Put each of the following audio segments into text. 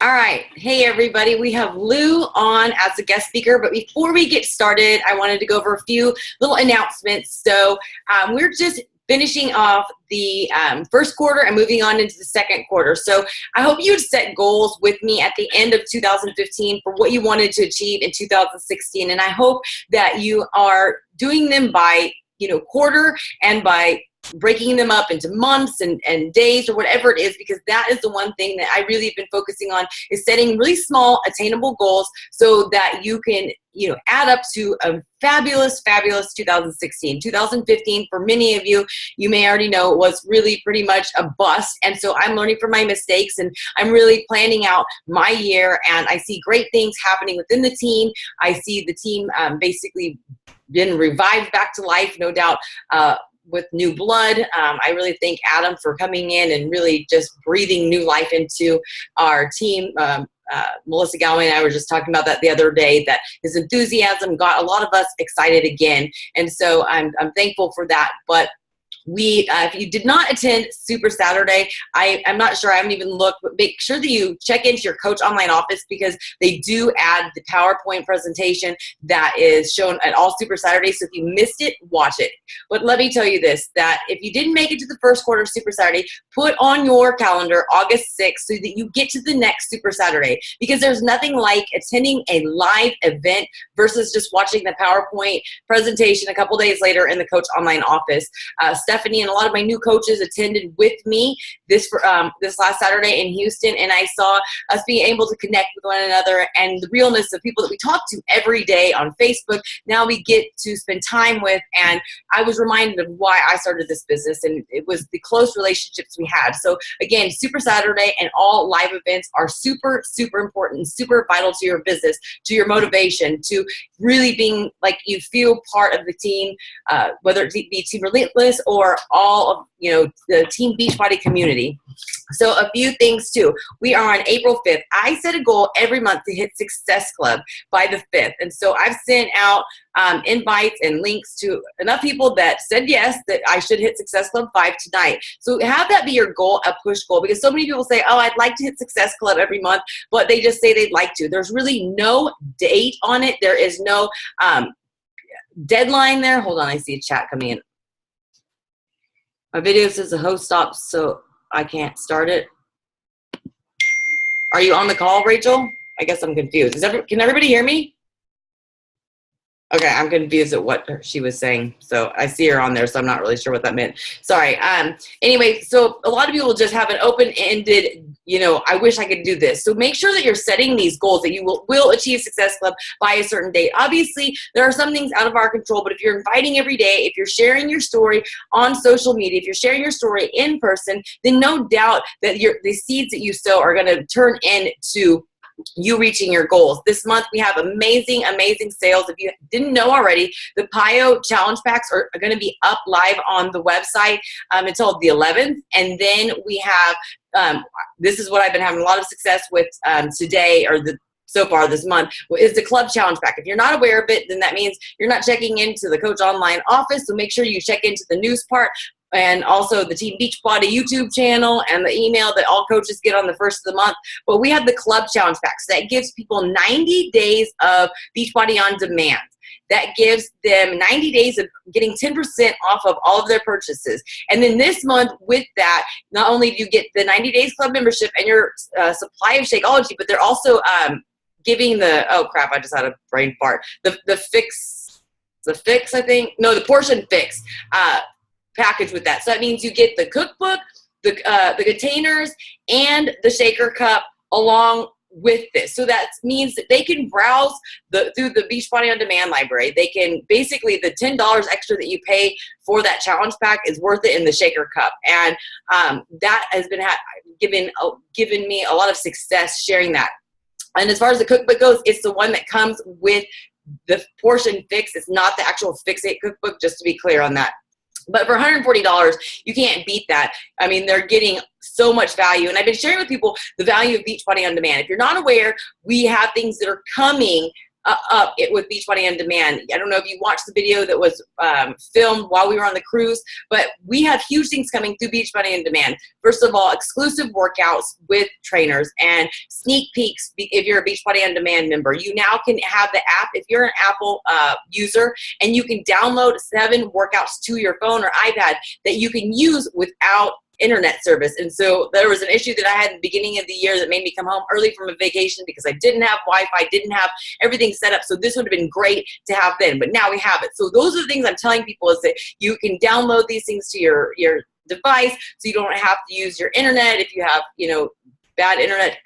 All right. Hey, everybody. We have Lou on as a guest speaker. But before we get started, I wanted to go over a few little announcements. So we're just finishing off the first quarter and moving on into the second quarter. So I hope you would set goals with me at the end of 2015 for what you wanted to achieve in 2016. And I hope that you are doing them by, quarter and by breaking them up into months and days or whatever it is, because that is the one thing that I really have been focusing on, is setting really small attainable goals so that you can add up to a fabulous 2016. 2015 for many of you, you may already know, was really pretty much a bust, and so I'm learning from my mistakes and I'm really planning out my year, and I see great things happening within the team. I see the team basically been revived back to life, no doubt, with new blood. I really thank Adam for coming in and really just breathing new life into our team. Melissa Galway and I were just talking about that the other day, that his enthusiasm got a lot of us excited again. And so I'm thankful for that. But if you did not attend Super Saturday, I'm not sure, I haven't even looked, but make sure that you check into your Coach Online office, because they do add the PowerPoint presentation that is shown at all Super Saturdays. So if you missed it, watch it. But let me tell you this, that if you didn't make it to the first quarter of Super Saturday, put on your calendar August 6th so that you get to the next Super Saturday, because there's nothing like attending a live event versus just watching the PowerPoint presentation a couple days later in the Coach Online office. Stephanie and a lot of my new coaches attended with me this last Saturday in Houston, and I saw us being able to connect with one another and the realness of people that we talk to every day on Facebook. Now we get to spend time with, and I was reminded of why I started this business, and it was the close relationships we had. So again, Super Saturday and all live events are super, super important, super vital to your business, to your motivation, to really being like you feel part of the team, whether it be Team Relentless or all of the Team Beachbody community. So a few things too. We are on April 5th. I set a goal every month to hit Success Club by the 5th. And so I've sent out invites and links to enough people that said yes, that I should hit Success Club 5 tonight. So have that be your goal, a push goal, because so many people say, oh, I'd like to hit Success Club every month, but they just say they'd like to. There's really no date on it. There is no deadline there. Hold on, I see a chat coming in. My video says the host stops, so I can't start it. Are you on the call, Rachel? I guess I'm confused. Can everybody hear me? Okay, I'm confused at what she was saying. So I see her on there, so I'm not really sure what that meant. Sorry. Anyway, so a lot of people just have an open-ended, I wish I could do this. So make sure that you're setting these goals that you will achieve Success Club by a certain date. Obviously, there are some things out of our control, but if you're inviting every day, if you're sharing your story on social media, if you're sharing your story in person, then no doubt that the seeds that you sow are going to turn into you reaching your goals. This month we have amazing sales. If you didn't know already, the PIO challenge packs are going to be up live on the website until the 11th. And then we have, this is what I've been having a lot of success with today, or so far this month, is the club challenge pack. If you're not aware of it, then that means you're not checking into the Coach Online office. So make sure you check into the news part, and also the Team Beachbody YouTube channel and the email that all coaches get on the first of the month. But we have the club challenge pack. So that gives people 90 days of Beachbody on demand. That gives them 90 days of getting 10% off of all of their purchases. And then this month with that, not only do you get the 90 days club membership and your supply of Shakeology, but they're also giving the, oh crap, I just had a brain fart. The portion fix package with that. So that means you get the cookbook, the containers, and the shaker cup along with this. So that means that they can browse through the Beachbody On Demand library. They can basically, the $10 extra that you pay for that challenge pack is worth it in the shaker cup. And that has been given me a lot of success sharing that. And as far as the cookbook goes, it's the one that comes with the portion fix. It's not the actual Fix It cookbook, just to be clear on that. But for $140, you can't beat that. I mean, they're getting so much value. And I've been sharing with people the value of Beachbody On Demand. If you're not aware, we have things that are coming up it with Beachbody On Demand. I don't know if you watched the video that was filmed while we were on the cruise, but we have huge things coming through Beachbody On Demand. First of all, exclusive workouts with trainers and sneak peeks. If you're a Beachbody On Demand member, you now can have the app if you're an Apple user, and you can download 7 workouts to your phone or iPad that you can use without internet service. And so there was an issue that I had in the beginning of the year that made me come home early from a vacation because I didn't have Wi-Fi, didn't have everything set up. So this would have been great to have then, but now we have it. So those are the things I'm telling people, is that you can download these things to your device, so you don't have to use your internet if you have, bad internet,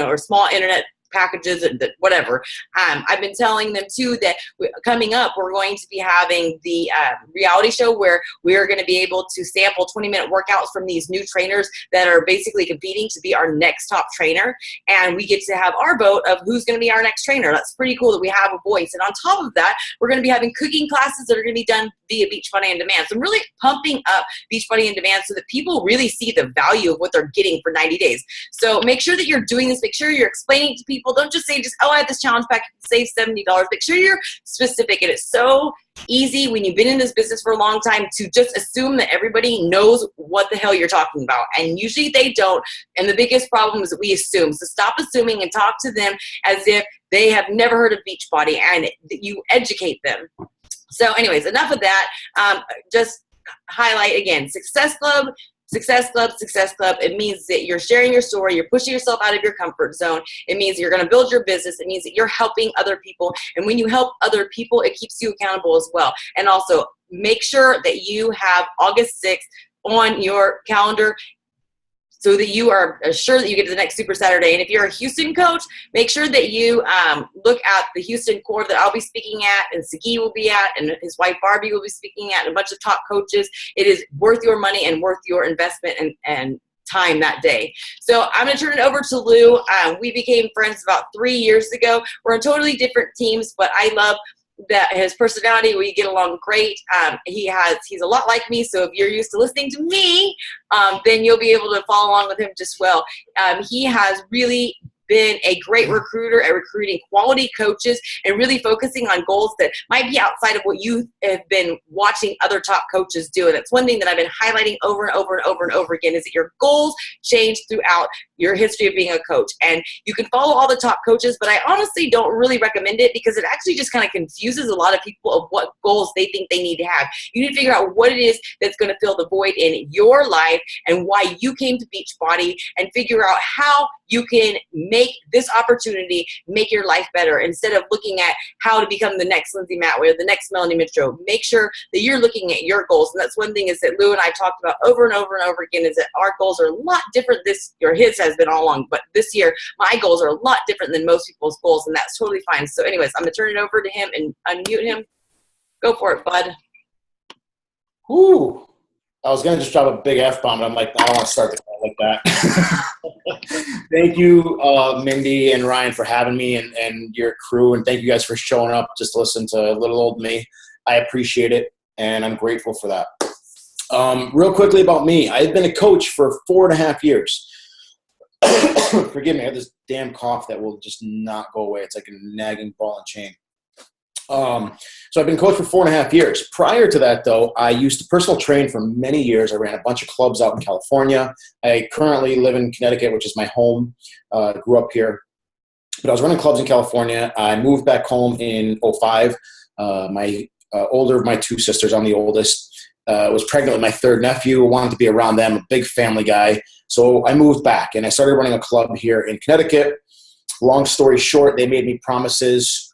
or small internet packages and whatever. I've been telling them too that coming up, we're going to be having the reality show where we're going to be able to sample 20-minute workouts from these new trainers that are basically competing to be our next top trainer. And we get to have our vote of who's going to be our next trainer. That's pretty cool that we have a voice. And on top of that, we're going to be having cooking classes that are going to be done via Beachbody On Demand. So I'm really pumping up Beachbody On Demand so that people really see the value of what they're getting for 90 days. So make sure that you're doing this. Make sure you're explaining it to people. Don't just say, I have this challenge pack, save $70. Make sure you're specific. And it's so easy when you've been in this business for a long time to just assume that everybody knows what the hell you're talking about. And usually they don't. And the biggest problem is that we assume. So stop assuming and talk to them as if they have never heard of Beachbody, and you educate them. So anyways, enough of that. Just highlight again, Success Club. Success Club, Success Club. It means that you're sharing your story. You're pushing yourself out of your comfort zone. It means you're going to build your business. It means that you're helping other people. And when you help other people, it keeps you accountable as well. And also make sure that you have August 6th on your calendar, so that you are sure that you get to the next Super Saturday. And if you're a Houston coach, make sure that you look at the Houston core that I'll be speaking at, and Sagi will be at, and his wife Barbie will be speaking at, and a bunch of top coaches. It is worth your money and worth your investment and time that day. So I'm going to turn it over to Lou. We became friends about 3 years ago. We're on totally different teams, but I love that his personality, we get along great. He's a lot like me, so if you're used to listening to me, then you'll be able to follow along with him just well. He has really been a great recruiter at recruiting quality coaches and really focusing on goals that might be outside of what you have been watching other top coaches do. And that's one thing that I've been highlighting over and over and over and over again, is that your goals change throughout your history of being a coach. And you can follow all the top coaches, but I honestly don't really recommend it, because it actually just kind of confuses a lot of people of what goals they think they need to have. You need to figure out what it is that's going to fill the void in your life and why you came to Beachbody, and figure out how you can make this opportunity make your life better, instead of looking at how to become the next Lindsay Matway or the next Melanie Mitro. Make sure that you're looking at your goals. And that's one thing is that Lou and I talked about over and over and over again, is that our goals are a lot different this year. His has been all along, but this year my goals are a lot different than most people's goals, and that's totally fine. So anyways, I'm going to turn it over to him and unmute him. Go for it, bud. Ooh. I was going to just drop a big F-bomb, but I'm like, I don't want to start the call like that. Thank you, Mindy and Ryan, for having me, and your crew. And thank you guys for showing up just to listen to little old me. I appreciate it, and I'm grateful for that. Real quickly about me. I've been a coach for 4.5 years. Forgive me. I have this damn cough that will just not go away. It's like a nagging ball and chain. So I've been coach for 4.5 years. Prior to that, though, I used to personal train for many years. I ran a bunch of clubs out in California. I currently live in Connecticut, which is my home. Grew up here. But I was running clubs in California. I moved back home in 2005. My older of my 2 sisters, I'm the oldest, was pregnant with my 3rd nephew. Wanted to be around them, a big family guy. So I moved back, and I started running a club here in Connecticut. Long story short, they made me promises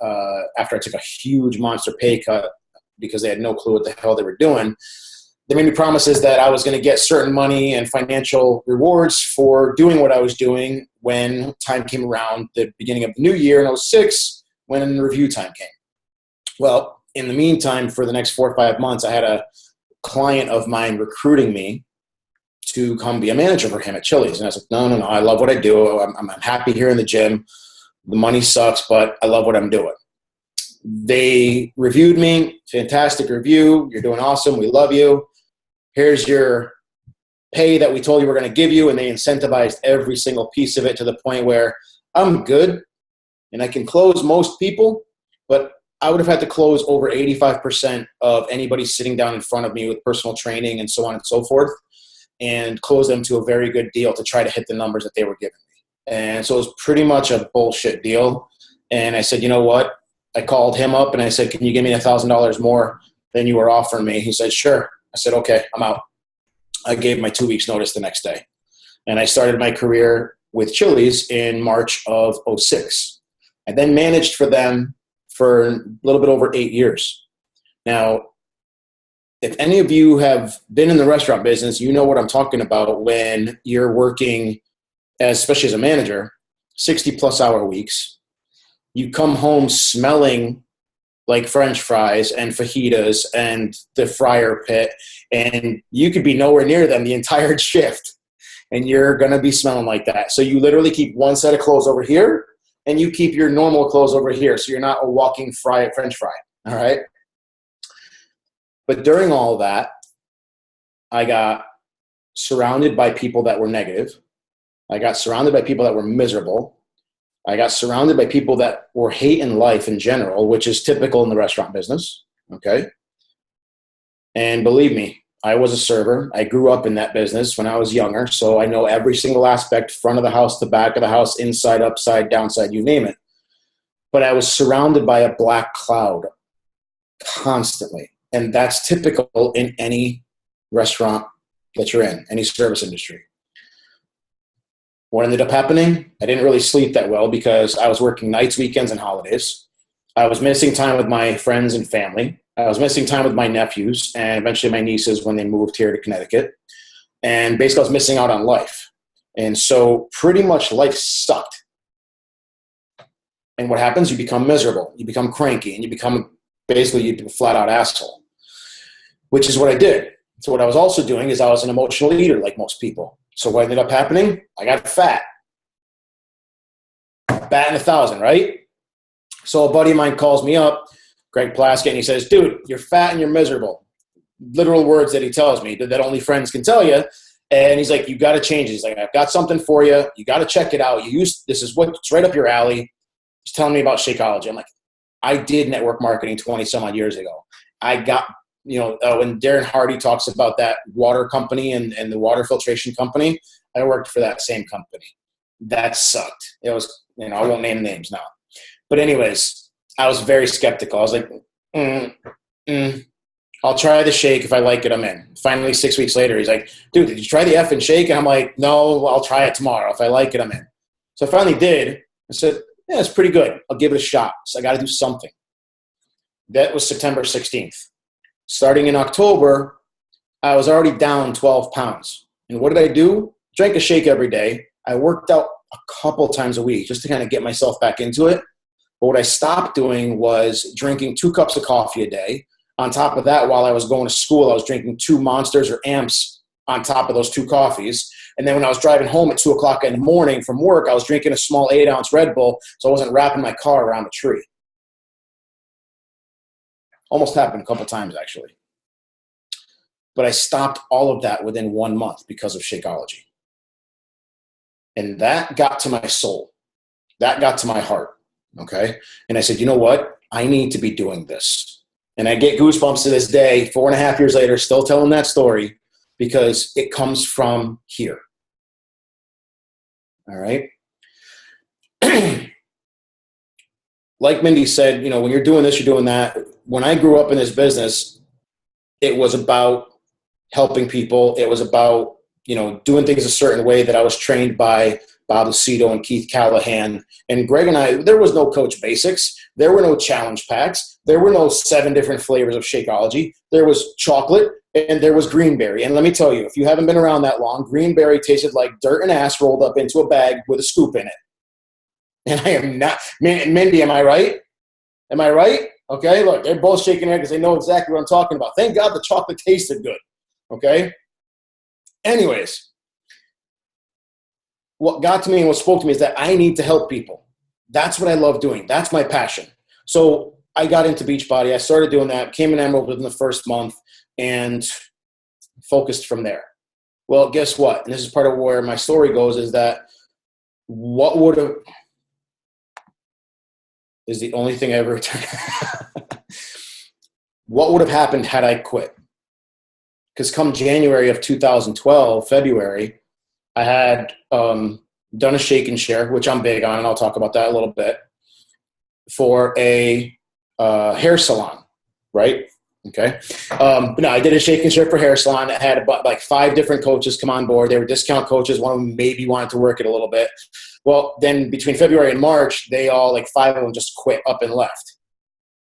after I took a huge monster pay cut because they had no clue what the hell they were doing. They made me promises that I was going to get certain money and financial rewards for doing what I was doing when time came around, the beginning of the new year in 2006, when review time came. Well, in the meantime, for the next 4 or 5 months, I had a client of mine recruiting me to come be a manager for him at Chili's. And I was like, no, I love what I do. I'm happy here in the gym. The money sucks, but I love what I'm doing. They reviewed me. Fantastic review. You're doing awesome. We love you. Here's your pay that we told you we're going to give you. And they incentivized every single piece of it to the point where I'm good and I can close most people, but I would have had to close over 85% of anybody sitting down in front of me with personal training and so on and so forth, and close them to a very good deal to try to hit the numbers that they were giving me. And so it was pretty much a bullshit deal. And I said, you know what? I called him up and I said, can you give me $1,000 more than you were offering me? He said, sure. I said, okay, I'm out. I gave my 2 weeks notice the next day. And I started my career with Chili's in March of 06. I then managed for them for a little bit over 8 years. Now, if any of you have been in the restaurant business, you know what I'm talking about when you're working, especially as a manager, 60-plus hour weeks. You come home smelling like French fries and fajitas and the fryer pit, and you could be nowhere near them the entire shift, and you're going to be smelling like that. So you literally keep one set of clothes over here, and you keep your normal clothes over here, so you're not a walking French fry, all right? But during all that, I got surrounded by people that were negative. I got surrounded by people that were miserable. I got surrounded by people that were hating life in general, which is typical in the restaurant business, okay? And believe me, I was a server. I grew up in that business when I was younger, so I know every single aspect, front of the house, the back of the house, inside, upside, downside, you name it. But I was surrounded by a black cloud constantly. And that's typical in any restaurant that you're in, any service industry. What ended up happening, I didn't really sleep that well because I was working nights, weekends, and holidays. I was missing time with my friends and family. I was missing time with my nephews and eventually my nieces when they moved here to Connecticut. And basically I was missing out on life. And so pretty much life sucked. And what happens? You become miserable. You become cranky. And you become basically a flat-out asshole, which is what I did. So what I was also doing is I was an emotional eater like most people. So what ended up happening? I got fat. Batting 1,000, right? So a buddy of mine calls me up, Greg Plaskett, and he says, dude, you're fat and you're miserable. Literal words that he tells me that only friends can tell you. And he's like, you got to change it. He's like, I've got something for you. You got to check it out. This is what's right up your alley. He's telling me about Shakeology. I'm like, I did network marketing 20 some odd years ago. I got, when Darren Hardy talks about that water company and the water filtration company, I worked for that same company. That sucked. It was, I won't name names now. But anyways, I was very skeptical. I was like, I'll try the shake. If I like it, I'm in. Finally, 6 weeks later, he's like, dude, did you try the effing shake? And I'm like, no, I'll try it tomorrow. If I like it, I'm in. So I finally did. I said, yeah, it's pretty good. I'll give it a shot. So I got to do something. That was September 16th. Starting in October, I was already down 12 pounds. And what did I do? Drank a shake every day. I worked out a couple times a week just to kind of get myself back into it. But what I stopped doing was drinking 2 cups of coffee a day. On top of that, while I was going to school, I was drinking 2 Monsters or Amps on top of those 2 coffees. And then when I was driving home at 2 o'clock in the morning from work, I was drinking a small 8-ounce Red Bull so I wasn't wrapping my car around a tree. Almost happened a couple times, actually. But I stopped all of that within 1 month because of Shakeology. And that got to my soul. That got to my heart, okay? And I said, you know what? I need to be doing this. And I get goosebumps to this day, 4.5 years later, still telling that story because it comes from here. All right? Like Mindy said, when you're doing this, you're doing that. When I grew up in this business, it was about helping people. It was about, doing things a certain way that I was trained by Bob Lucido and Keith Callahan. And Greg and I, there was no Coach Basics. There were no challenge packs. There were no 7 different flavors of Shakeology. There was chocolate and there was greenberry. And let me tell you, if you haven't been around that long, greenberry tasted like dirt and ass rolled up into a bag with a scoop in it. And I am not, Mindy, am I right? Am I right? Okay, look, they're both shaking their head because they know exactly what I'm talking about. Thank God the chocolate tasted good, okay? Anyways, what got to me and what spoke to me is that I need to help people. That's what I love doing. That's my passion. So I got into Beachbody. I started doing that, became an Emerald within the first month, and focused from there. Well, guess what? And this is part of where my story goes is that what would have is the only thing I ever What would have happened had I quit? Because come January of 2012, February, I had done a shake and share, which I'm big on, and I'll talk about that a little bit, for a hair salon, right? Okay. But no, I did a shake and share for hair salon. I had about like 5 different coaches come on board. They were discount coaches. One of them maybe wanted to work it a little bit. Well, then between February and March, they all, like 5 of them just quit up and left.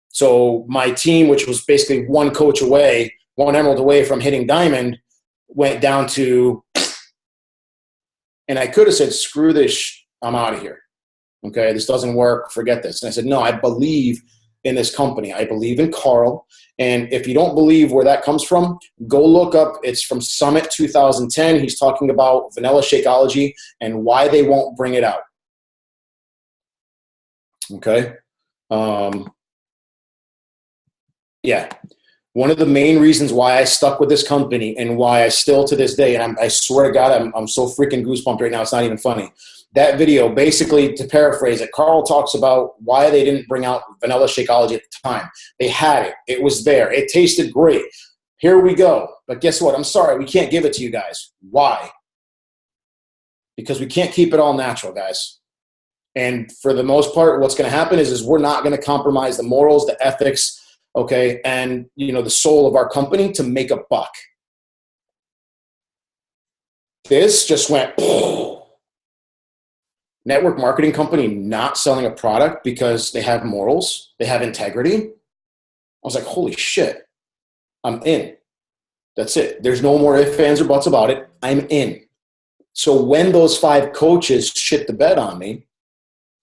So my team, which was basically one coach away, one emerald away from hitting diamond, went down to, and I could have said, screw this, I'm out of here. Okay, this doesn't work, forget this. And I said, no, I believe in this company. I believe in Carl. And if you don't believe where that comes from, go look up. It's from Summit 2010. He's talking about vanilla Shakeology and why they won't bring it out. Okay. Yeah. One of the main reasons why I stuck with this company and why I still to this day, and I swear to God, I'm so freaking goosebumped right now, it's not even funny. That video, basically, to paraphrase it, Carl talks about why they didn't bring out vanilla Shakeology at the time. They had it. It was there. It tasted great. Here we go. But guess what? I'm sorry. We can't give it to you guys. Why? Because we can't keep it all natural, guys. And for the most part, what's going to happen is we're not going to compromise the morals, the ethics, okay, and the soul of our company to make a buck. This just went network marketing company not selling a product because they have morals, they have integrity. I was like, holy shit, I'm in. That's it. There's no more ifs, ands, or buts about it. I'm in. So when those 5 coaches shit the bed on me,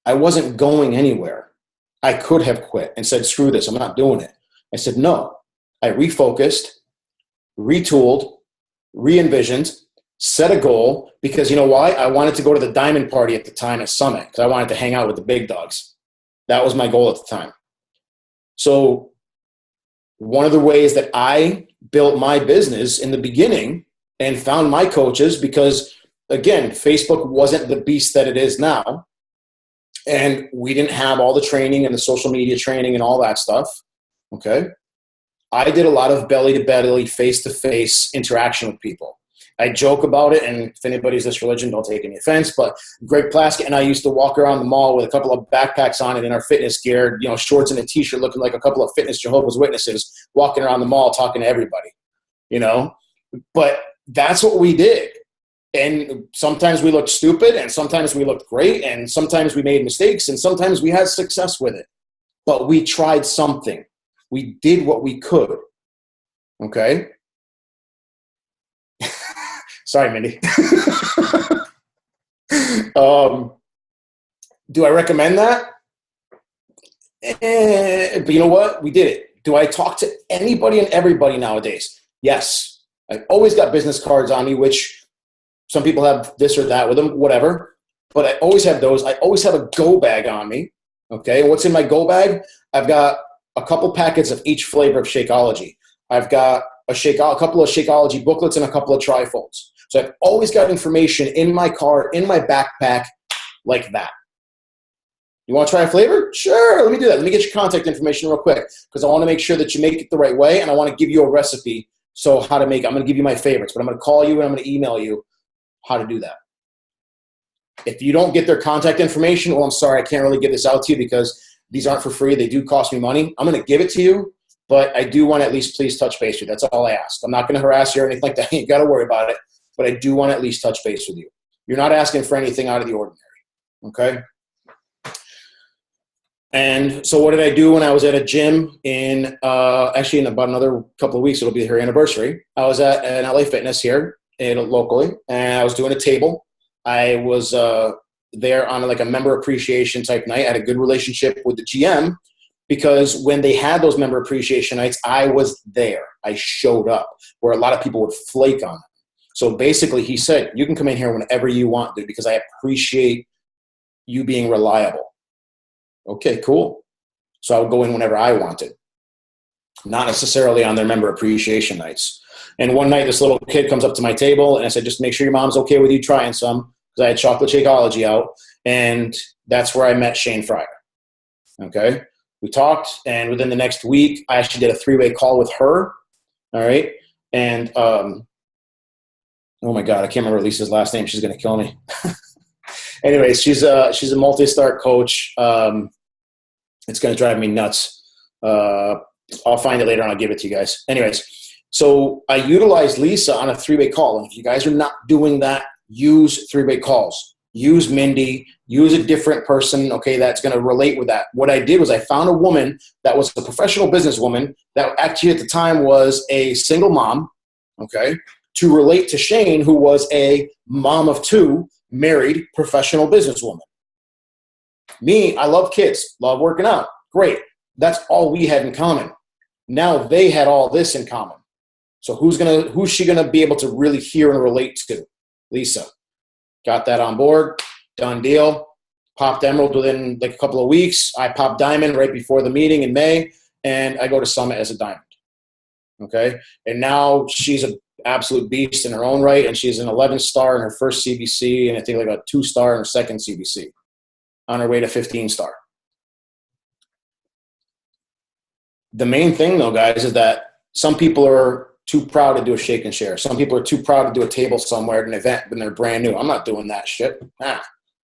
I wasn't going anywhere. I could have quit and said, screw this, I'm not doing it. I said, no. I refocused, retooled, re-envisioned, set a goal, because you know why? I wanted to go to the diamond party at the time at Summit because I wanted to hang out with the big dogs. That was my goal at the time. So one of the ways that I built my business in the beginning and found my coaches, because again, Facebook wasn't the beast that it is now. And we didn't have all the training and the social media training and all that stuff. Okay. I did a lot of belly to belly, face to face interaction with people. I joke about it, and if anybody's this religion, don't take any offense, but Greg Plaskett and I used to walk around the mall with a couple of backpacks on it in our fitness gear, shorts and a t-shirt, looking like a couple of fitness Jehovah's Witnesses, walking around the mall talking to everybody, but that's what we did. And sometimes we looked stupid, and sometimes we looked great, and sometimes we made mistakes, and sometimes we had success with it, but we tried something. We did what we could. Okay. Sorry, Mindy. Do I recommend that? But you know what? We did it. Do I talk to anybody and everybody nowadays? Yes. I've always got business cards on me, which some people have this or that with them, whatever. But I always have those. I always have a go bag on me. Okay. And what's in my go bag? I've got a couple packets of each flavor of Shakeology. I've got a couple of Shakeology booklets and a couple of trifolds. So I've always got information in my car, in my backpack, like that. You want to try a flavor? Sure, let me do that. Let me get your contact information real quick, because I want to make sure that you make it the right way, and I want to give you a recipe. So how to make it. I'm going to give you my favorites, but I'm going to call you and I'm going to email you how to do that. If you don't get their contact information, well, I'm sorry, I can't really give this out to you because these aren't for free. They do cost me money. I'm going to give it to you, but I do want to at least please touch base with you. That's all I ask. I'm not going to harass you or anything like that. You ain't got to worry about it, but I do want to at least touch base with you. You're not asking for anything out of the ordinary, okay? And so what did I do when I was at a gym actually in about another couple of weeks, it'll be her anniversary. I was at an LA Fitness here locally, and I was doing a table. I was there on like a member appreciation type night. I had a good relationship with the GM because when they had those member appreciation nights, I was there. I showed up where a lot of people would flake on it. So basically he said, you can come in here whenever you want, dude, because I appreciate you being reliable. Okay, cool. So I would go in whenever I wanted, not necessarily on their member appreciation nights. And one night, this little kid comes up to my table, and I said, just make sure your mom's okay with you trying some, because I had chocolate Shakeology out, and that's where I met Shane Fryer. Okay. We talked, and within the next week, I actually did a 3-way call with her. All right. And, oh my God, I can't remember Lisa's last name. She's going to kill me. Anyways, she's a multi-start coach. It's going to drive me nuts. I'll find it later and I'll give it to you guys. Anyways, so I utilized Lisa on a 3-way call. And if you guys are not doing that, use 3-way calls. Use Mindy, use a different person, okay, that's going to relate with that. What I did was I found a woman that was a professional businesswoman that actually at the time was a single mom, okay, to relate to Shane, who was a mom of 2, married professional businesswoman. Me, I love kids, love working out. Great. That's all we had in common. Now they had all this in common. So who's she gonna be able to really hear and relate to? Lisa. Got that on board, done deal. Popped Emerald within like a couple of weeks. I popped Diamond right before the meeting in May, and I go to Summit as a Diamond. Okay, and now she's an absolute beast in her own right, and she's an 11-star in her first CBC, and I think like a 2-star in her second CBC, on her way to 15-star. The main thing, though, guys, is that some people are too proud to do a shake and share. Some people are too proud to do a table somewhere at an event when they're brand new. I'm not doing that shit.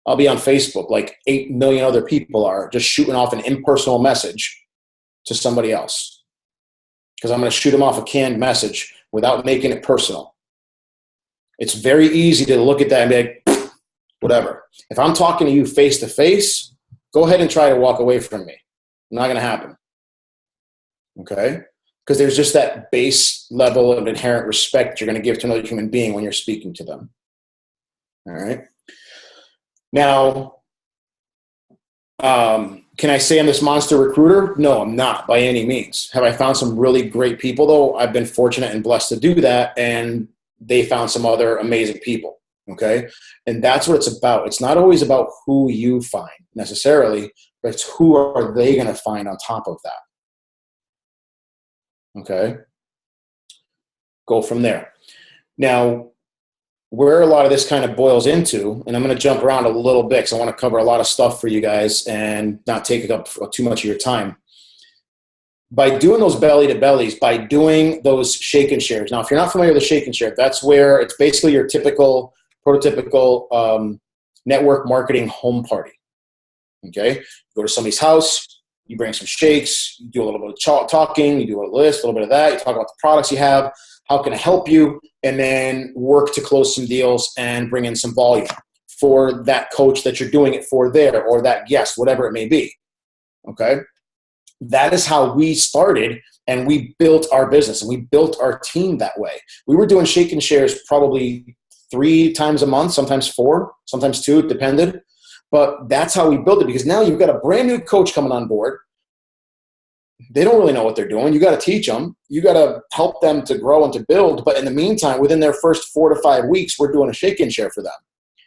I'll be on Facebook like 8 million other people are, just shooting off an impersonal message to somebody else. Because I'm going to shoot them off a canned message without making it personal. It's very easy to look at that and be like, whatever. If I'm talking to you face to face, go ahead and try to walk away from me. Not going to happen. Okay? Because there's just that base level of inherent respect you're going to give to another human being when you're speaking to them. All right? Now, can I say I'm this monster recruiter? No, I'm not by any means. Have I found some really great people, though? I've been fortunate and blessed to do that, and they found some other amazing people. Okay? And that's what it's about. It's not always about who you find necessarily, but it's who are they going to find on top of that. Okay, go from there. Now, where a lot of this kind of boils into, and I'm going to jump around a little bit because I want to cover a lot of stuff for you guys and not take up too much of your time. By doing those belly to bellies, by doing those shake and shares. Now, if you're not familiar with the shake and share, that's where it's basically your typical, prototypical network marketing home party. Okay, you go to somebody's house. You bring some shakes, you do a little bit of talking, you do a list, a little bit of that, you talk about the products you have, how can I help you, and then work to close some deals and bring in some volume for that coach that you're doing it for there, or that guest, whatever it may be, okay? That is how we started, and we built our business, and we built our team that way. We were doing shake and shares probably 3 times a month, sometimes 4, sometimes 2, it depended. But that's how we build it, because now you've got a brand new coach coming on board. They don't really know what they're doing. You got to teach them. You got to help them to grow and to build. But in the meantime, within their first 4 to 5 weeks, we're doing a shake and share for them.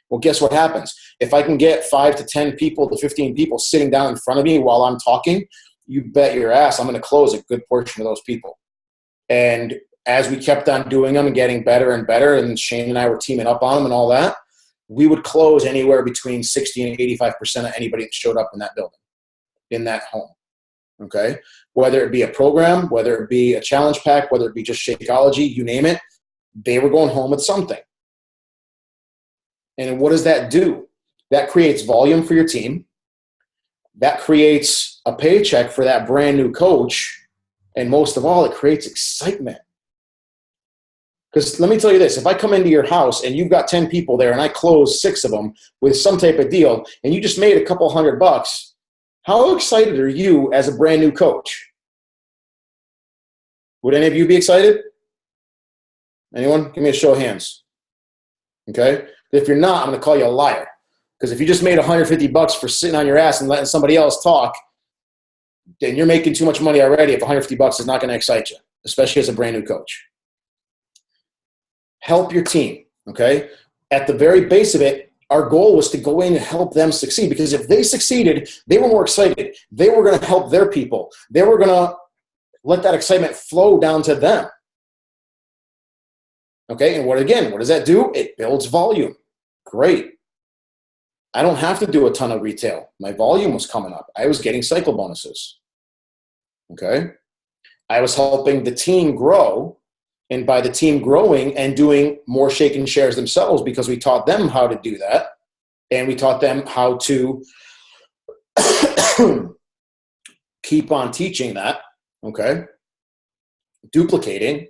Well, guess what happens? If I can get 5 to 10 people to 15 people sitting down in front of me while I'm talking, you bet your ass I'm going to close a good portion of those people. And as we kept on doing them and getting better and better, and Shane and I were teaming up on them and all that, we would close anywhere between 60 and 85% of anybody that showed up in that building, in that home, okay? Whether it be a program, whether it be a challenge pack, whether it be just Shakeology, you name it, they were going home with something. And what does that do? That creates volume for your team. That creates a paycheck for that brand new coach. And most of all, it creates excitement. Because let me tell you this, if I come into your house and you've got 10 people there and I close 6 of them with some type of deal and you just made a couple $100, how excited are you as a brand new coach? Would any of you be excited? Anyone? Give me a show of hands. Okay? If you're not, I'm going to call you a liar. Because if you just made $150 for sitting on your ass and letting somebody else talk, then you're making too much money already if $150 is not going to excite you, especially as a brand new coach. Help your team, okay? At the very base of it, our goal was to go in and help them succeed, because if they succeeded, they were more excited. They were going to help their people. They were going to let that excitement flow down to them. Okay, and what does that do? It builds volume. Great. I don't have to do a ton of retail. My volume was coming up. I was getting cycle bonuses. Okay. I was helping the team grow, and by the team growing and doing more shake and shares themselves, because we taught them how to do that, and we taught them how to keep on teaching that. Okay. Duplicating.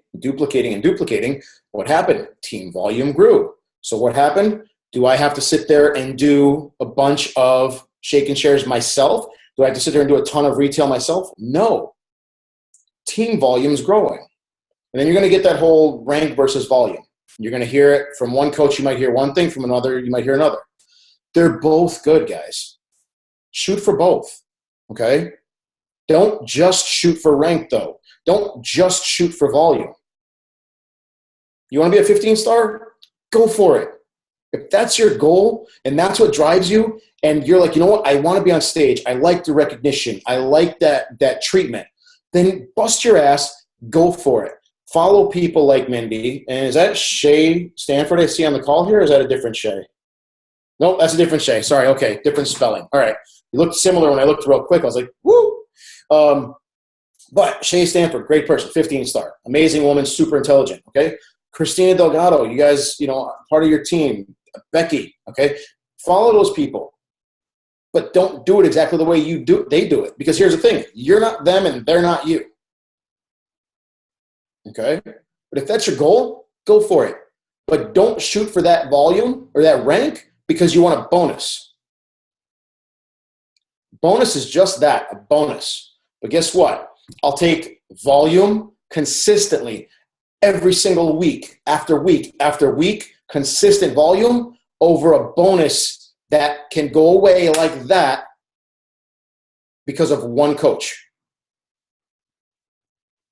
What happened? Team volume grew. So what happened? Do I have to sit there and do a bunch of shake and shares myself? Do I have to sit there and do a ton of retail myself? No. Team volume is growing. And then you're going to get that whole rank versus volume. You're going to hear it from one coach. You might hear one thing. From another, you might hear another. They're both good, guys. Shoot for both. Okay? Don't just shoot for rank, though. Don't just shoot for volume. You want to be a 15-star? Go for it. If that's your goal and that's what drives you, and you're like, you know what, I want to be on stage. I like the recognition. I like that treatment. Then bust your ass. Go for it. Follow people like Mindy. And is that Shay Stanford I see on the call here? Or is that a different Shay? No, that's a different Shay. Sorry. Okay. Different spelling. All right. You looked similar when I looked real quick. I was like, woo. But Shay Stanford, great person, 15-star. Amazing woman, super intelligent. Okay. Christina Delgado, you guys, part of your team. Becky. Okay. Follow those people. But don't do it exactly the way they do it. Because here's the thing. You're not them and they're not you. Okay? But if that's your goal, go for it. But don't shoot for that volume or that rank because you want a bonus. Bonus is just that, a bonus. But guess what? I'll take volume consistently every single week after week after week, consistent volume over a bonus that can go away like that because of one coach.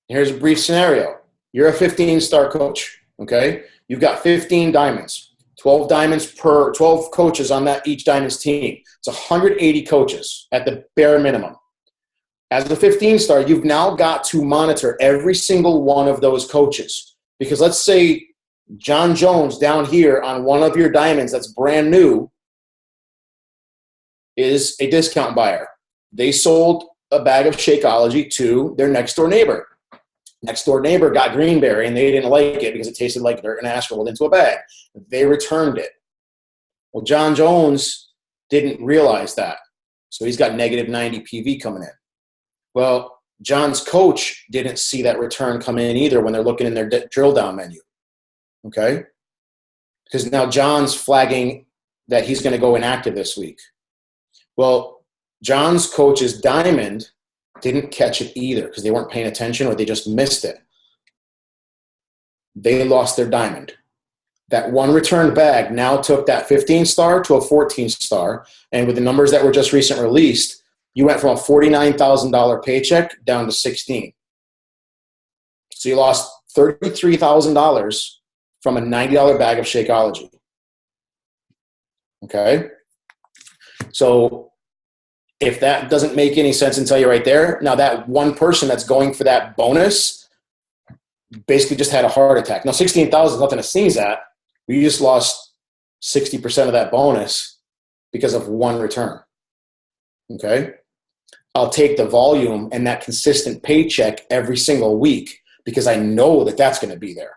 Here's a brief scenario. You're a 15-star coach, okay? You've got 15 diamonds, 12 coaches on that each diamonds team. It's 180 coaches at the bare minimum. As a 15-star, you've now got to monitor every single one of those coaches. Because let's say John Jones down here on one of your diamonds that's brand new is a discount buyer. They sold a bag of Shakeology to their next door neighbor. Next door neighbor got Greenberry and they didn't like it because it tasted like dirt and ash rolled into a bag. They returned it. Well, John Jones didn't realize that. So he's got negative 90 PV coming in. Well, John's coach didn't see that return come in either when they're looking in their drill down menu. Okay? Because now John's flagging that he's going to go inactive this week. Well, John's coach's diamond didn't catch it either because they weren't paying attention or they just missed it. They lost their diamond. That one returned bag now took that 15-star to a 14-star. And with the numbers that were just recently released, you went from a $49,000 paycheck down to $16,000. So you lost $33,000 from a $90 bag of Shakeology. Okay? So if that doesn't make any sense and tell you right there, now that one person that's going for that bonus basically just had a heart attack. Now, $16,000 is nothing to sneeze at. You just lost 60% of that bonus because of one return. Okay? I'll take the volume and that consistent paycheck every single week because I know that that's going to be there.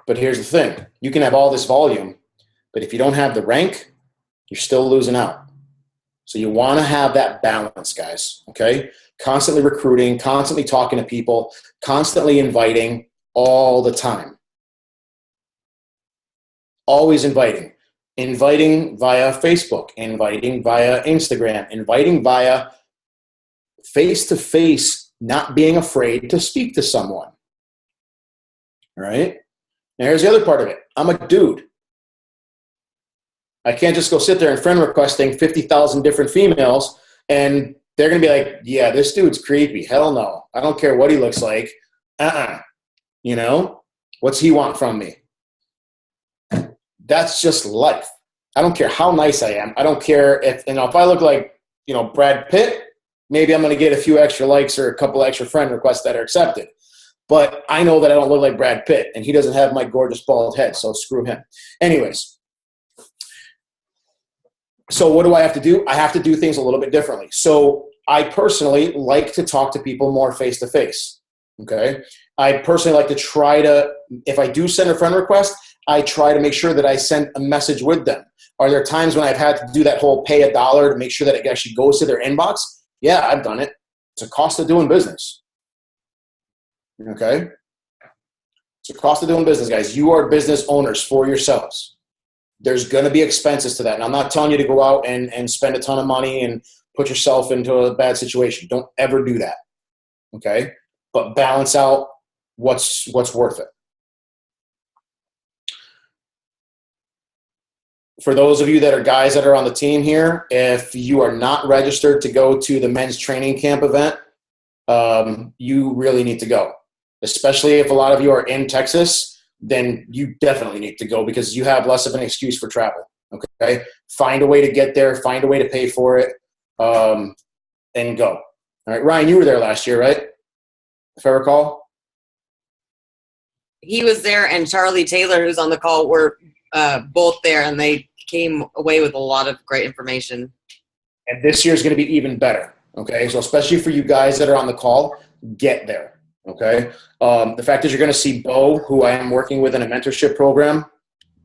But here's the thing. You can have all this volume, but if you don't have the rank, you're still losing out. So you want to have that balance, guys, okay? Constantly recruiting, constantly talking to people, constantly inviting all the time. Always inviting. Inviting via Facebook, inviting via Instagram, inviting via face-to-face, not being afraid to speak to someone. All right? Now here's the other part of it. I'm a dude. I can't just go sit there and friend requesting 50,000 different females and they're going to be like, yeah, this dude's creepy. Hell no. I don't care what he looks like. You know? What's he want from me? That's just life. I don't care how nice I am. I don't care if I look like, Brad Pitt, maybe I'm going to get a few extra likes or a couple extra friend requests that are accepted. But I know that I don't look like Brad Pitt, and he doesn't have my gorgeous bald head, so screw him. Anyways, so what do I have to do? I have to do things a little bit differently. So I personally like to talk to people more face-to-face, okay? I personally like to try to, if I do send a friend request, I try to make sure that I send a message with them. Are there times when I've had to do that whole pay $1 to make sure that it actually goes to their inbox? Yeah, I've done it. It's a cost of doing business. Okay? It's a cost of doing business, guys. You are business owners for yourselves. There's going to be expenses to that. And I'm not telling you to go out and spend a ton of money and put yourself into a bad situation. Don't ever do that. Okay? But balance out what's worth it. For those of you that are guys that are on the team here, if you are not registered to go to the men's training camp event, you really need to go. Especially if a lot of you are in Texas, then you definitely need to go because you have less of an excuse for travel. Okay? Find a way to get there. Find a way to pay for it, and go. All right, Ryan, you were there last year, right? If I recall. He was there, and Charlie Taylor, who's on the call, were both there, and they came away with a lot of great information. And this year is going to be even better. Okay, so especially for you guys that are on the call, get there. Okay, the fact is you're going to see Bo, who I am working with in a mentorship program,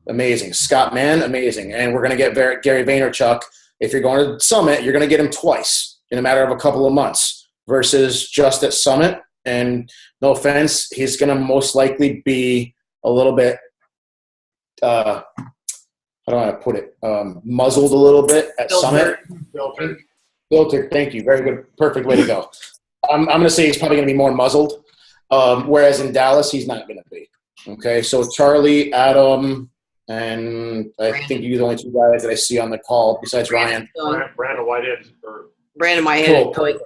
amazing. Scott Mann, amazing. And we're going to get Gary Vaynerchuk. If you're going to Summit, you're going to get him twice in a matter of a couple of months versus just at Summit. And no offense, he's going to most likely be a little bit how do I put it? Muzzled a little bit at Summit. Filtered. Thank you. Very good. Perfect way to go. I'm going to say he's probably going to be more muzzled, whereas in Dallas, he's not going to be. Okay, so Charlie, Adam, and I think you're the only two guys that I see on the call besides Ryan. Brandon Whitehead. Brandon Whitehead. Cool.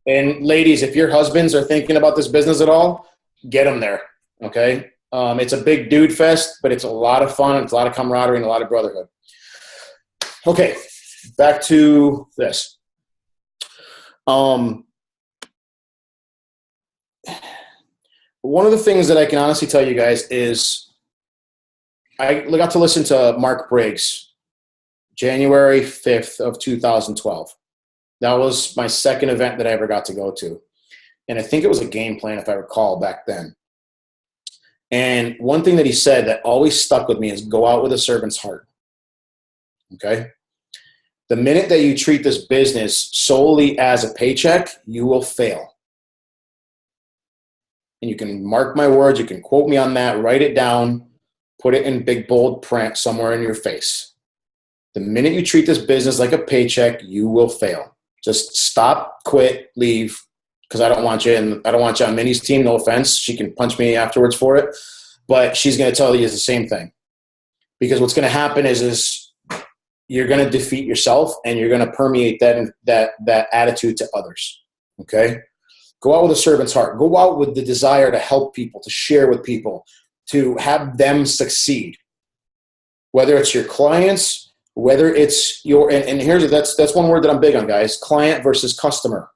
And ladies, if your husbands are thinking about this business at all, get them there. Okay. It's a big dude fest, but it's a lot of fun. It's a lot of camaraderie and a lot of brotherhood. Okay, back to this. One of the things that I can honestly tell you guys is I got to listen to Mark Briggs January 5th of 2012. That was my second event that I ever got to go to. And I think it was a game plan, if I recall, back then. And one thing that he said that always stuck with me is go out with a servant's heart. Okay? The minute that you treat this business solely as a paycheck, you will fail. And you can mark my words, you can quote me on that, write it down, put it in big bold print somewhere in your face. The minute you treat this business like a paycheck, you will fail. Just stop, quit, leave. Because I don't want you on Minnie's team. No offense. She can punch me afterwards for it. But she's going to tell you it's the same thing. Because what's going to happen is you're going to defeat yourself and you're going to permeate that attitude to others. Okay? Go out with a servant's heart. Go out with the desire to help people, to share with people, to have them succeed. Whether it's your clients, whether it's your – and here's – that's one word that I'm big on, guys. Client versus customer.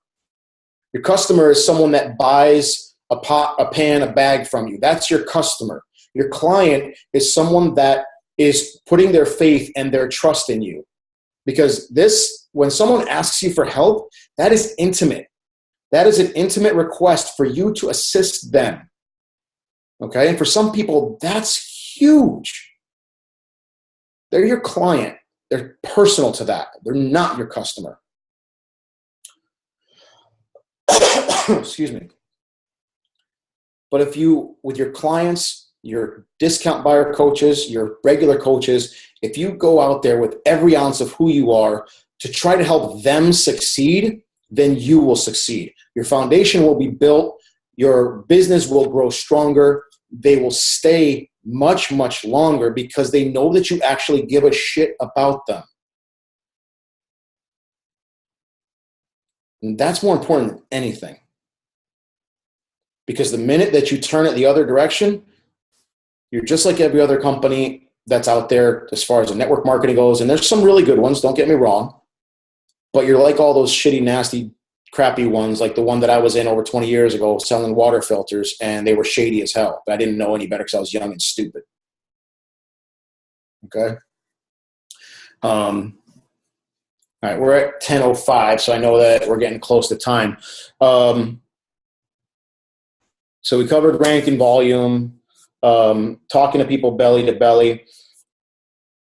Your customer is someone that buys a pot, a pan, a bag from you. That's your customer. Your client is someone that is putting their faith and their trust in you. Because when someone asks you for help, that is intimate. That is an intimate request for you to assist them. Okay? And for some people, that's huge. They're your client. They're personal to that. They're not your customer. Excuse me. But if you, with your clients, your discount buyer coaches, your regular coaches, if you go out there with every ounce of who you are to try to help them succeed, then you will succeed. Your foundation will be built. Your business will grow stronger. They will stay much, much longer because they know that you actually give a shit about them. And that's more important than anything. Because the minute that you turn it the other direction, you're just like every other company that's out there as far as the network marketing goes. And there's some really good ones, don't get me wrong. But you're like all those shitty, nasty crappy ones, like the one that I was in over 20 years ago selling water filters, and they were shady as hell. But I didn't know any better because I was young and stupid. Okay. All right, we're at 10:05, so I know that we're getting close to time. So we covered rank and volume, talking to people belly to belly.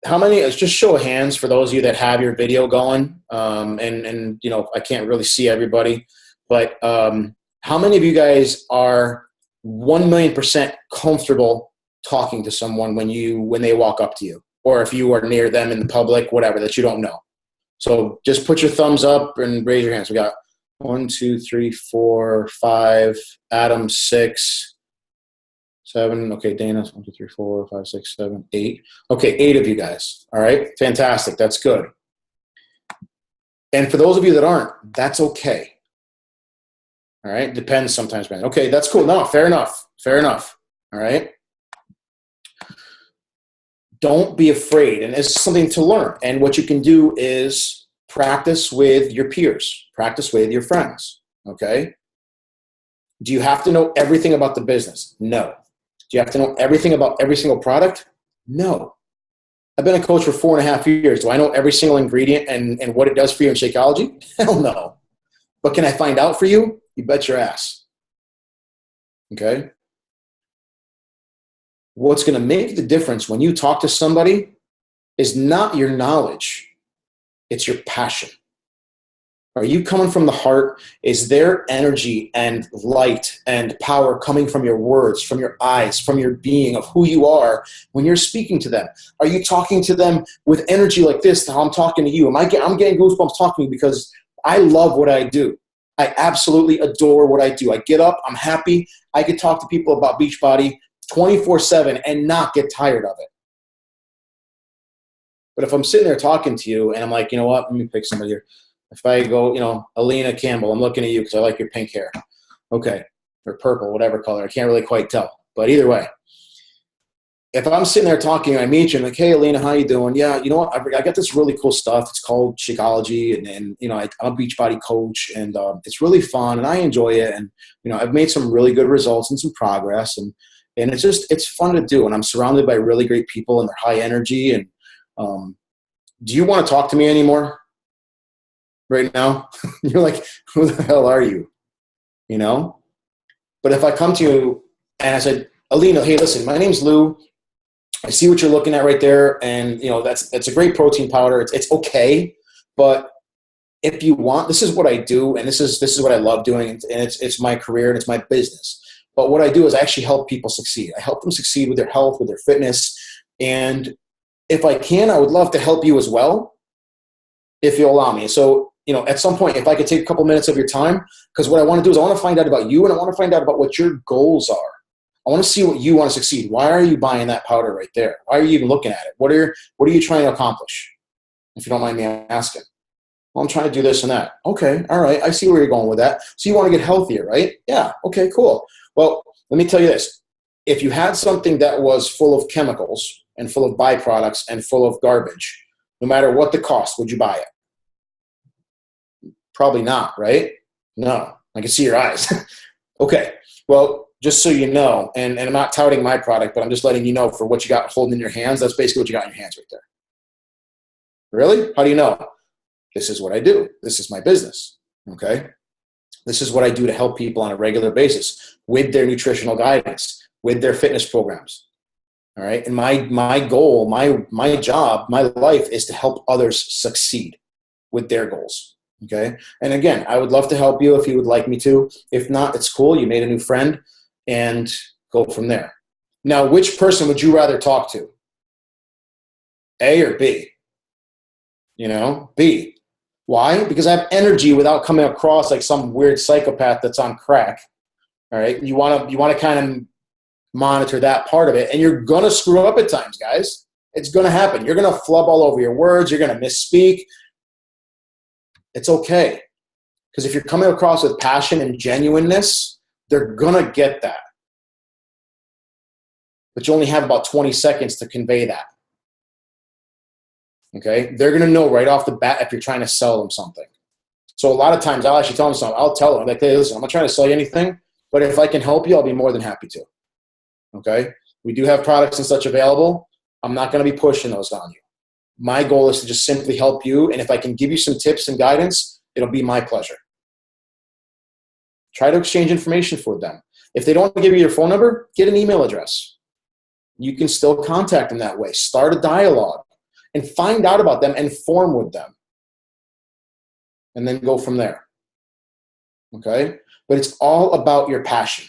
How many, just show of hands for those of you that have your video going, and you know, I can't really see everybody, but how many of you guys are 1,000,000% comfortable talking to someone when they walk up to you, or if you are near them in the public, whatever, that you don't know? So just put your thumbs up and raise your hands. We got 1, 2, 3, 4, 5, Adam 6, 7. Okay, Dana 1, 2, 3, 4, 5, 6, 7, 8. Okay, 8 of you guys. All right, fantastic. That's good. And for those of you that aren't, that's okay. All right, depends sometimes, man. Okay, that's cool. No, fair enough. Fair enough. All right. Don't be afraid, and it's something to learn. And what you can do is practice with your peers, practice with your friends. Okay. Do you have to know everything about the business? No. Do you have to know everything about every single product? No. I've been a coach for 4.5 years. Do I know every single ingredient and what it does for you in Shakeology? Hell no. But can I find out for you? You bet your ass. Okay? What's going to make the difference when you talk to somebody is not your knowledge. It's your passion. Are you coming from the heart? Is there energy and light and power coming from your words, from your eyes, from your being of who you are when you're speaking to them? Are you talking to them with energy like this, how I'm talking to you? I'm getting goosebumps talking to you because I love what I do. I absolutely adore what I do. I get up, I'm happy. I could talk to people about Beachbody 24/7 and not get tired of it. But if I'm sitting there talking to you and I'm like, you know what, let me pick somebody here. If I go, you know, Alina Campbell, I'm looking at you because I like your pink hair. Okay. Or purple, whatever color. I can't really quite tell. But either way, if I'm sitting there talking and I meet you, I'm like, hey, Alina, how you doing? Yeah, you know what? I got this really cool stuff. It's called Shakeology. And you know, I'm a Beachbody coach. And it's really fun. And I enjoy it. And, you know, I've made some really good results and some progress. And it's fun to do. And I'm surrounded by really great people and they're high energy. And do you want to talk to me anymore? Right now? You're like, who the hell are you? You know? But if I come to you and I said, Alina, hey, listen, my name's Lou. I see what you're looking at right there. And, you know, that's a great protein powder. It's okay. But if you want, this is what I do. And this is what I love doing. And it's my career and it's my business. But what I do is I actually help people succeed. I help them succeed with their health, with their fitness. And if I can, I would love to help you as well, if you'll allow me. So, you know, at some point, if I could take a couple minutes of your time, because what I want to do is I want to find out about you and I want to find out about what your goals are. I want to see what you want to succeed. Why are you buying that powder right there? Why are you even looking at it? What are you trying to accomplish? If you don't mind me asking. Well, I'm trying to do this and that. Okay, all right. I see where you're going with that. So you want to get healthier, right? Yeah, okay, cool. Well, let me tell you this. If you had something that was full of chemicals and full of byproducts and full of garbage, no matter what the cost, would you buy it? Probably not, right? No, I can see your eyes. Okay, well, just so you know, and I'm not touting my product, but I'm just letting you know for what you got holding in your hands, that's basically what you got in your hands right there. Really? How do you know? This is what I do. This is my business, okay? This is what I do to help people on a regular basis with their nutritional guidance, with their fitness programs, all right? And my goal, my job, my life is to help others succeed with their goals. Okay. And again, I would love to help you if you would like me to. If not, it's cool. You made a new friend and go from there. Now, which person would you rather talk to? A or B? You know, B. Why? Because I have energy without coming across like some weird psychopath that's on crack. All right. You want to kind of monitor that part of it. And you're going to screw up at times, guys. It's going to happen. You're going to flub all over your words. You're going to misspeak. It's okay. Because if you're coming across with passion and genuineness, they're going to get that. But you only have about 20 seconds to convey that. Okay? They're going to know right off the bat if you're trying to sell them something. So a lot of times I'll actually tell them something. I'll tell them, like, hey, listen, I'm not trying to sell you anything, but if I can help you, I'll be more than happy to. Okay? We do have products and such available. I'm not going to be pushing those on you. My goal is to just simply help you. And if I can give you some tips and guidance, it'll be my pleasure. Try to exchange information for them. If they don't give you your phone number, get an email address. You can still contact them that way. Start a dialogue and find out about them and form with them. And then go from there. Okay? But it's all about your passion.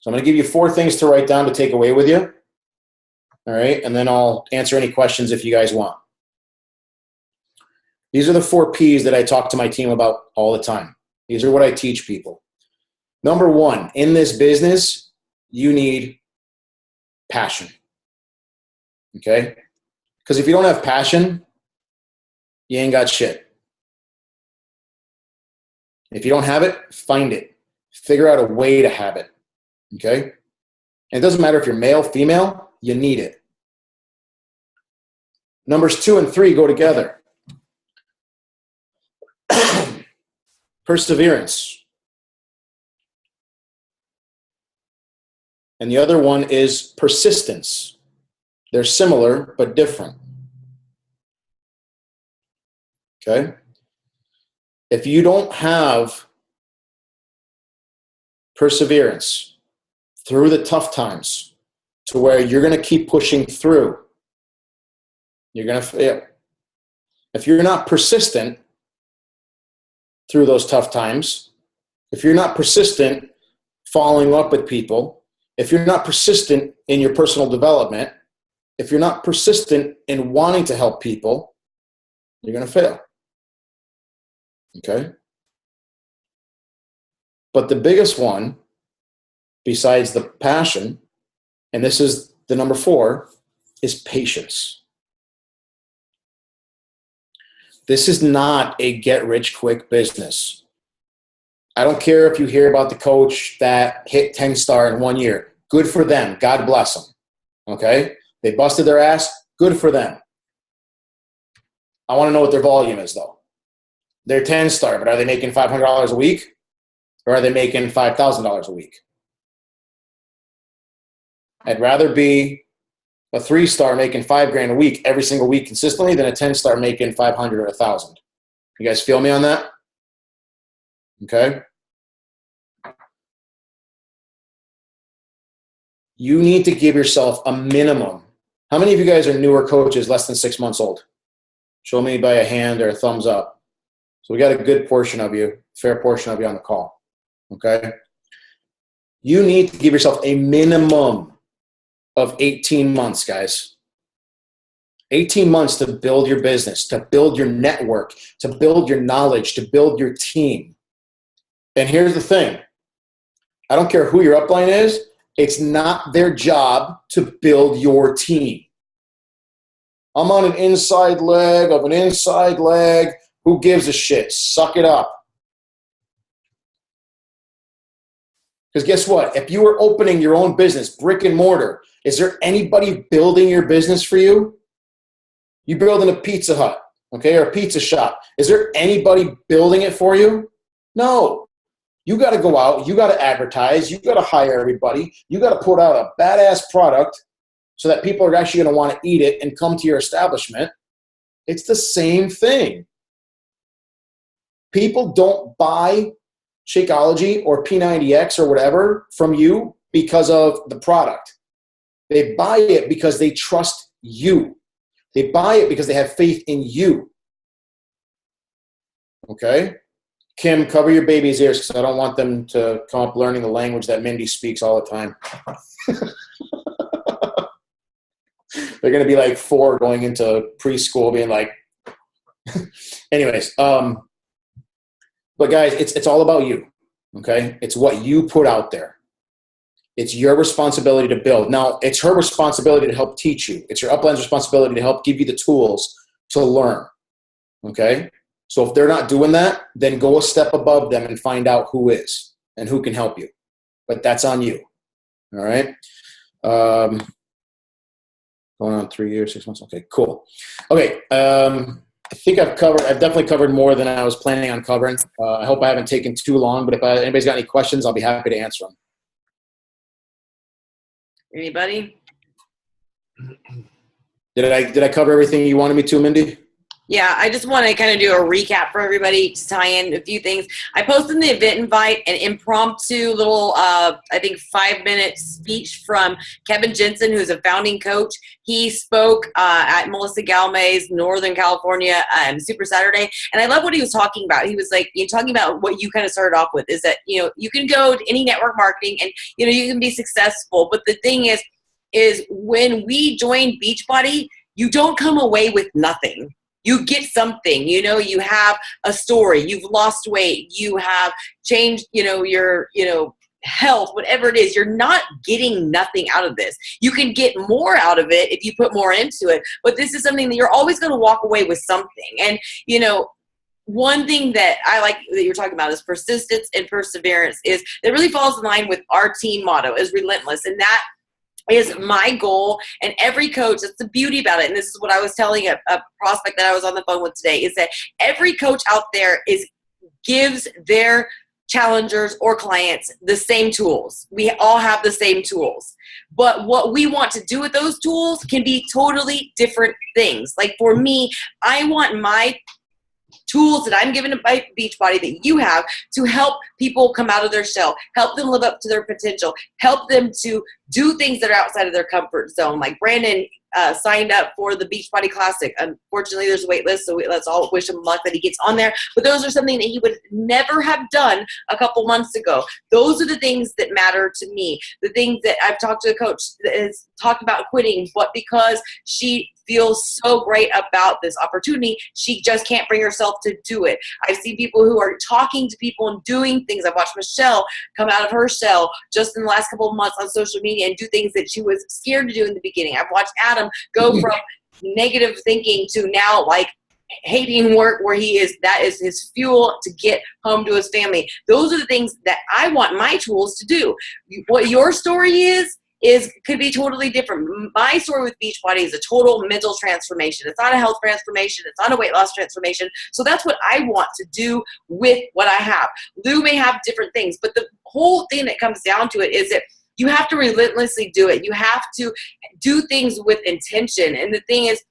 So I'm going to give you 4 things to write down to take away with you. All right? And then I'll answer any questions if you guys want. These are the 4 P's that I talk to my team about all the time. These are what I teach people. Number 1, in this business, you need passion. Okay? Because if you don't have passion, you ain't got shit. If you don't have it, find it. Figure out a way to have it. Okay? And it doesn't matter if you're male, female, you need it. Numbers 2 and 3 go together. Perseverance. And the other one is persistence. They're similar, but different. Okay? If you don't have perseverance through the tough times to where you're going to keep pushing through, you're going to fail. If you're not persistent through those tough times, if you're not persistent following up with people, if you're not persistent in your personal development, if you're not persistent in wanting to help people, you're going to fail. Okay? But the biggest one, besides the passion, and this is the number 4, is patience. This is not a get-rich-quick business. I don't care if you hear about the coach that hit 10-star in 1 year. Good for them. God bless them. Okay? They busted their ass. Good for them. I want to know what their volume is, though. They're 10-star, but are they making $500 a week? Or are they making $5,000 a week? I'd rather be a 3-star making $5,000 a week every single week consistently than a 10-star making 500 or 1,000. You guys feel me on that? Okay? You need to give yourself a minimum. How many of you guys are newer coaches, less than 6 months old? Show me by a hand or a thumbs up. So we got a good portion of you, fair portion of you on the call. Okay? You need to give yourself a minimum of 18 months, guys. 18 months to build your business, to build your network, to build your knowledge, to build your team. And here's the thing. I don't care who your upline is. It's not their job to build your team. I'm on an inside leg of an inside leg. Who gives a shit? Suck it up. Because guess what? If you were opening your own business, brick and mortar, is there anybody building your business for you? You building a Pizza Hut, okay, or a pizza shop. Is there anybody building it for you? No. You got to go out. You got to advertise. You got to hire everybody. You got to put out a badass product so that people are actually going to want to eat it and come to your establishment. It's the same thing. People don't buy Shakeology or P90X or whatever from you because of the product. They buy it because they trust you. They buy it because they have faith in you. Okay? Kim, cover your baby's ears because I don't want them to come up learning the language that Mindy speaks all the time. They're going to be like 4 going into preschool being like, anyways. But guys, it's all about you. Okay? It's what you put out there. It's your responsibility to build. Now, it's her responsibility to help teach you. It's your upline's responsibility to help give you the tools to learn. Okay? So if they're not doing that, then go a step above them and find out who is and who can help you. But that's on you. All right? Going on 3 years, 6 months. Okay, cool. Okay. think I've definitely covered more than I was planning on covering. I hope I haven't taken too long, but if anybody's got any questions, I'll be happy to answer them. Anybody? Did I cover everything you wanted me to, Mindy? Yeah, I just want to kind of do a recap for everybody to tie in a few things. I posted in the event invite an impromptu little, I think 5-minute speech from Kevin Jensen, who's a founding coach. He spoke at Melissa Galmay's Northern California Super Saturday, and I love what he was talking about. He was like, talking about what you kind of started off with is that, you can go to any network marketing and, you can be successful. But the thing is when we join Beachbody, you don't come away with nothing. You get something, you have a story, you've lost weight, you have changed, your, health, whatever it is. You're not getting nothing out of this. You can get more out of it if you put more into it, but this is something that you're always going to walk away with something. And, one thing that I like that you're talking about is persistence and perseverance that really falls in line with our team motto is Relentless. And that is my goal, and every coach, that's the beauty about it, and this is what I was telling a prospect that I was on the phone with today, is that every coach out there gives their challengers or clients the same tools. We all have the same tools, but what we want to do with those tools can be totally different things. Like for me, I want my tools that I'm given by Beachbody that you have to help people come out of their shell, help them live up to their potential, help them to do things that are outside of their comfort zone. Like Brandon signed up for the Beachbody Classic. Unfortunately, there's a wait list, so let's all wish him luck that he gets on there. But those are something that he would never have done a couple months ago. Those are the things that matter to me. The things that I've talked to a coach that has talked about quitting, but because she feels so great about this opportunity, she just can't bring herself to do it. I've seen people who are talking to people and doing things. I've watched Michelle come out of her shell just in the last couple of months on social media and do things that she was scared to do in the beginning. I've watched Adam go from negative thinking to now like hating work, where that is his fuel to get home to his family. Those are the things that I want my tools to do. What your story could be totally different. My story with Beachbody is a total mental transformation. It's not a health transformation. It's not a weight loss transformation. So that's what I want to do with what I have. Lou may have different things, but the whole thing that comes down to it is that you have to relentlessly do it. You have to do things with intention. And the thing is,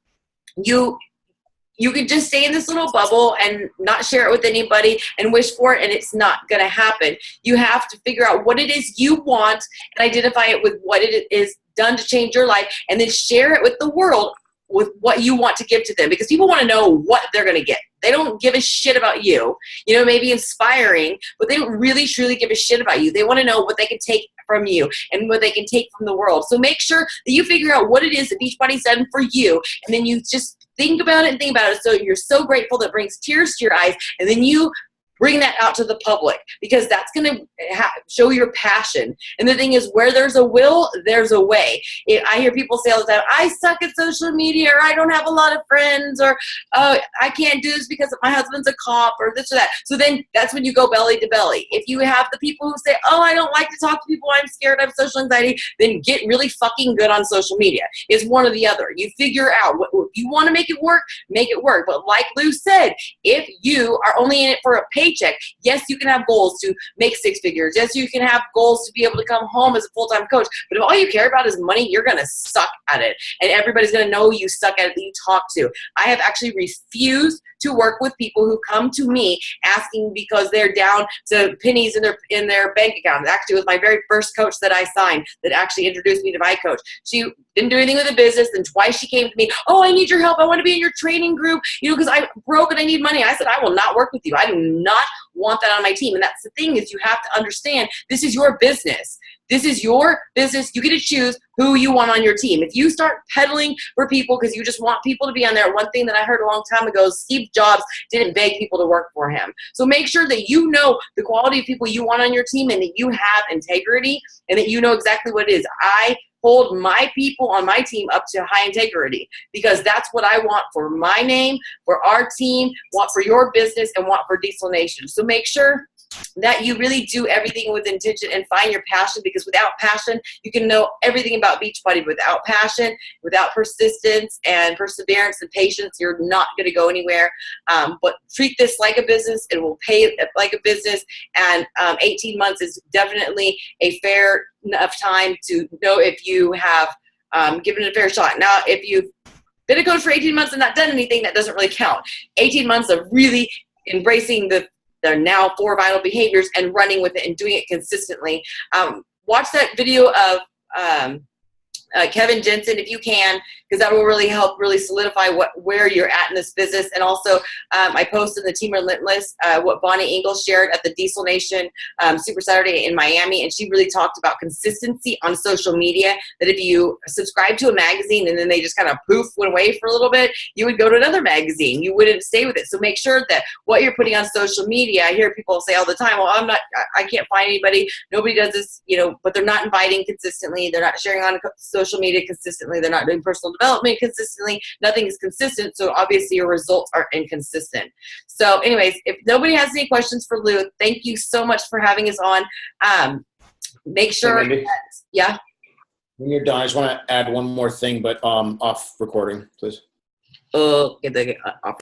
you could just stay in this little bubble and not share it with anybody and wish for it, and it's not going to happen. You have to figure out what it is you want and identify it with what it is done to change your life, and then share it with the world with what you want to give to them, because people want to know what they're going to get. They don't give a shit about you. Maybe inspiring, but they don't really truly give a shit about you. They want to know what they can take from you and what they can take from the world. So make sure that you figure out what it is that Beachbody's done for you, and then you just think about it. So you're so grateful that it brings tears to your eyes, and then you bring that out to the public, because that's going to show your passion. And the thing is, where there's a will, there's a way. I hear people say all the time, I suck at social media, or I don't have a lot of friends, or I can't do this because my husband's a cop, or this or that. So then that's when you go belly to belly. If you have the people who say, oh, I don't like to talk to people, I'm scared, I have social anxiety, then get really fucking good on social media. It's one or the other. You figure out if you want to make it work, make it work. But like Lou said, if you are only in it for a paycheck, yes, you can have goals to make 6 figures. Yes, you can have goals to be able to come home as a full-time coach. But if all you care about is money, you're going to suck at it. And everybody's going to know you suck at it that you talk to. I have actually refused to work with people who come to me asking because they're down to pennies in their bank account. Actually, it was my very first coach that I signed that actually introduced me to my coach. She didn't do anything with the business, and twice she came to me, oh, I need your help. I want to be in your training group, because I'm broke and I need money. I said, I will not work with you. I do not want that on my team. And that's the thing, is you have to understand this is your business. This is your business. You get to choose who you want on your team. If you start peddling for people because you just want people to be on there, one thing that I heard a long time ago is Steve Jobs didn't beg people to work for him. So make sure that you know the quality of people you want on your team, and that you have integrity, and that you know exactly what it is. I hold my people on my team up to high integrity, because that's what I want for my name, for our team, want for your business, and want for Diesel Nation. So make sure that you really do everything with intention and find your passion, because without passion, you can know everything about Beachbody. Without passion, without persistence and perseverance and patience, you're not going to go anywhere. But treat this like a business. It will pay like a business. And 18 months is definitely a fair enough time to know if you have given it a fair shot. Now, if you've been a coach for 18 months and not done anything, that doesn't really count. 18 months of really embracing the now 4 vital behaviors and running with it and doing it consistently. Watch that video of Kevin Jensen if you can, because that will really help really solidify where you're at in this business. And also I posted in the Team Relentless what Bonnie Ingalls shared at the Diesel Nation Super Saturday in Miami, and she really talked about consistency on social media, that if you subscribe to a magazine and then they just kind of poof went away for a little bit, you would go to another magazine. You wouldn't stay with it. So make sure that what you're putting on social media, I hear people say all the time, well, I can't find anybody, nobody does this, but they're not inviting consistently, they're not sharing on social media consistently, they're not doing personal development consistently, nothing is consistent, so obviously your results are inconsistent. So anyways, if nobody has any questions for Lou, thank you so much for having us on. Make sure Hey, yeah. When you're done, I just want to add one more thing, but off recording, please. Get the off